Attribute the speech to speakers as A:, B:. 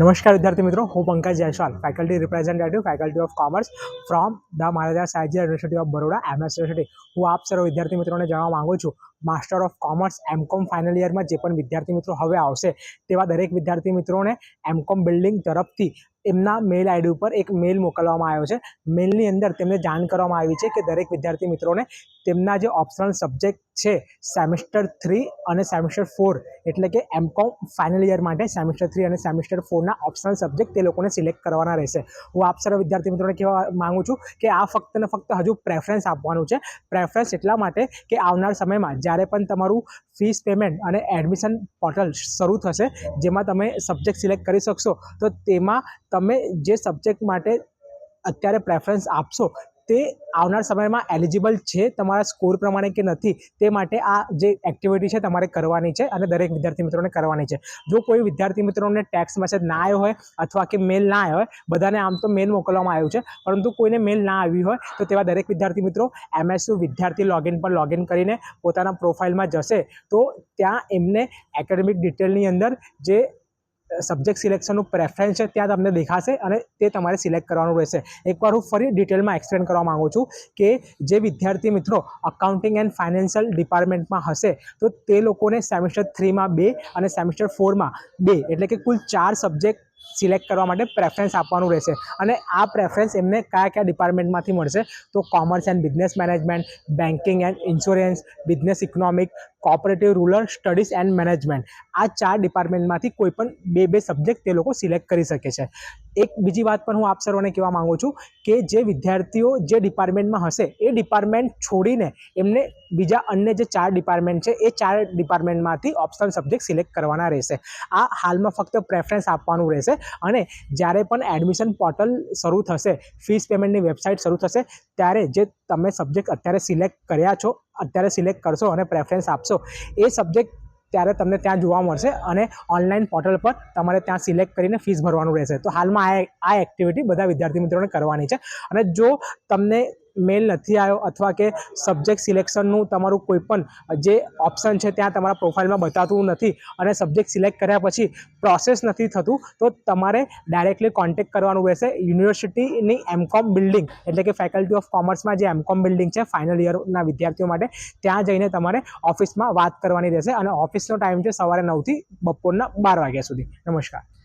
A: નમસ્કાર વિદ્યાર્થી મિત્રો, હું Pankaj Jaiswal, faculty representative, faculty of commerce from the Maharaja Sahebji university of Baroda, MS university. હું આપ સર્વ વિદ્યાર્થી મિત્રોને જણાવવા માંગુ છું, master of commerce MCOM final યરમાં જે પણ વિદ્યાર્થી મિત્રો હવે આવશે તેવા દરેક વિદ્યાર્થી મિત્રોને MCOM બિલ્ડિંગ તરફથી એમના મેલ આઈડી ઉપર એક મેલ મોકલવામાં આવ્યો છે. મેલની અંદર તેમને જાણ કરવામાં આવી છે કે દરેક વિદ્યાર્થી મિત્રોને તેમના જે ઓપ્શનલ સબ્જેક્ટ છે સેમેસ્ટર 3 અને સેમેસ્ટર 4, એટલે કે MCOM ફાઇનલ યર માટે સેમેસ્ટર 3 અને સેમેસ્ટર 4ના ઓપ્શનલ સબ્જેક્ટ તે લોકોને સિલેક્ટ કરવાના રહેશે. હું આપ સર્વ વિદ્યાર્થી મિત્રોને કહેવા માંગુ છું કે આ ફક્ત ને ફક્ત હજુ પ્રેફરન્સ આપવાનું છે. પ્રેફરન્સ એટલા માટે કે આવનાર સમયમાં જ્યારે પણ તમારું ફીસ પેમેન્ટ અને એડમિશન પોર્ટલ શરૂ થશે, જેમાં તમે સબ્જેક્ટ સિલેક્ટ કરી શકશો, તો તેમાં તમે જે સબ્જેક્ટ માટે અત્યારે પ્રેફરન્સ આપશો તે આવનાર સમયમાં એલિજિબલ છે તમારા સ્કોર પ્રમાણે કે નથી, તે માટે આ જે એક્ટિવિટી છે તમારે કરવાની છે અને દરેક વિદ્યાર્થી મિત્રોને કરવાની છે. જો કોઈ વિદ્યાર્થી મિત્રોને ટેક્સ્ટ મેસેજ ના આવ્યો હોય અથવા કે મેલ ના આવ્યો હોય, બધાને આમ તો મેલ મોકલવામાં આવ્યું છે, પરંતુ કોઈને મેલ ના આવી હોય તો તેવા દરેક વિદ્યાર્થી મિત્રો MSU વિદ્યાર્થી લોગિન પર લોગિન કરીને પોતાના પ્રોફાઇલમાં જશે તો ત્યાં એમને એકેડેમિક ડિટેલની અંદર જે સબ્જેક્ટ સિલેક્શનનું પ્રેફરન્સ છે ત્યાં તમને દેખાશે અને તે તમારે સિલેક્ટ કરવાનું રહેશે. એકવાર હું ફરી ડિટેલમાં એક્સપ્લેન કરવા માગું છું કે જે વિદ્યાર્થી મિત્રો અકાઉન્ટિંગ એન્ડ ફાઇનાન્શિયલ ડિપાર્ટમેન્ટમાં હશે તો તે લોકોને સેમેસ્ટર 3માં 2 અને સેમેસ્ટર 4માં 2, એટલે કે કુલ 4 સબ્જેક્ટ સિલેક્ટ કરવા માટે પ્રેફરન્સ આપવાનું રહેશે. અને આ પ્રેફરન્સ એમને કયા ડિપાર્ટમેન્ટમાંથી મળશે? તો commerce and business management, banking and insurance, business economic, cooperative rural studies and management, આ 4 ડિપાર્ટમેન્ટમાંથી કોઈ પણ બે સબ્જેક્ટ તે લોકો સિલેક્ટ કરી શકે છે. એક બીજી વાત પણ હું આપ સર્વને કહેવા માંગુ છું કે જે વિદ્યાર્થીઓ જે ડિપાર્ટમેન્ટમાં હશે એ ડિપાર્ટમેન્ટ છોડીને એમને બીજા અન્ય જે 4 ડિપાર્ટમેન્ટ છે એ 4 ડિપાર્ટમેન્ટમાંથી ઓપ્શનલ સબ્જેક્ટ સિલેક્ટ કરવાના રહેશે. આ હાલમાં ફક્ત પ્રેફરન્સ આપવાનું રહેશે અને જ્યારે પણ એડમિશન પોર્ટલ શરૂ થશે, ફીસ પેમેન્ટની વેબસાઇટ શરૂ થશે, ત્યારે જે તમે સબ્જેક્ટ અત્યારે સિલેક્ટ કર્યા છો, અત્યારે સિલેક્ટ કરશો અને પ્રેફરન્સ આપશો, એ સબ્જેક્ટ ત્યારે તમને ત્યાં જોવા મળશે અને ઓનલાઈન પોર્ટલ પર તમારે ત્યાં સિલેક્ટ કરીને ફીસ ભરવાનું રહેશે. તો હાલમાં આ એક્ટિવિટી બધા વિદ્યાર્થી મિત્રોને કરવાની છે. અને જો તમને મેલ નથી આવ્યો અથવા કે સબ્જેક્ટ સિલેક્શનનું તમારું કોઈ પણ જે ઓપ્શન છે ત્યાં તમારા પ્રોફાઇલમાં બતાવતું નથી અને સબ્જેક્ટ સિલેક્ટ કર્યા પછી પ્રોસેસ નથી થતું, તો તમારે ડાયરેક્ટલી કોન્ટેક્ટ કરવાનું રહેશે યુનિવર્સિટીની MCOM બિલ્ડિંગ, એટલે કે ફેકલ્ટી ઓફ કોમર્સમાં જે MCOM બિલ્ડિંગ છે ફાઇનલ યરના વિદ્યાર્થીઓ માટે, ત્યાં જઈને તમારે ઓફિસમાં વાત કરવાની રહેશે. અને ઓફિસનો ટાઈમ છે સવારે 9 થી બપોરના 12 વાગ્યા સુધી. નમસ્કાર.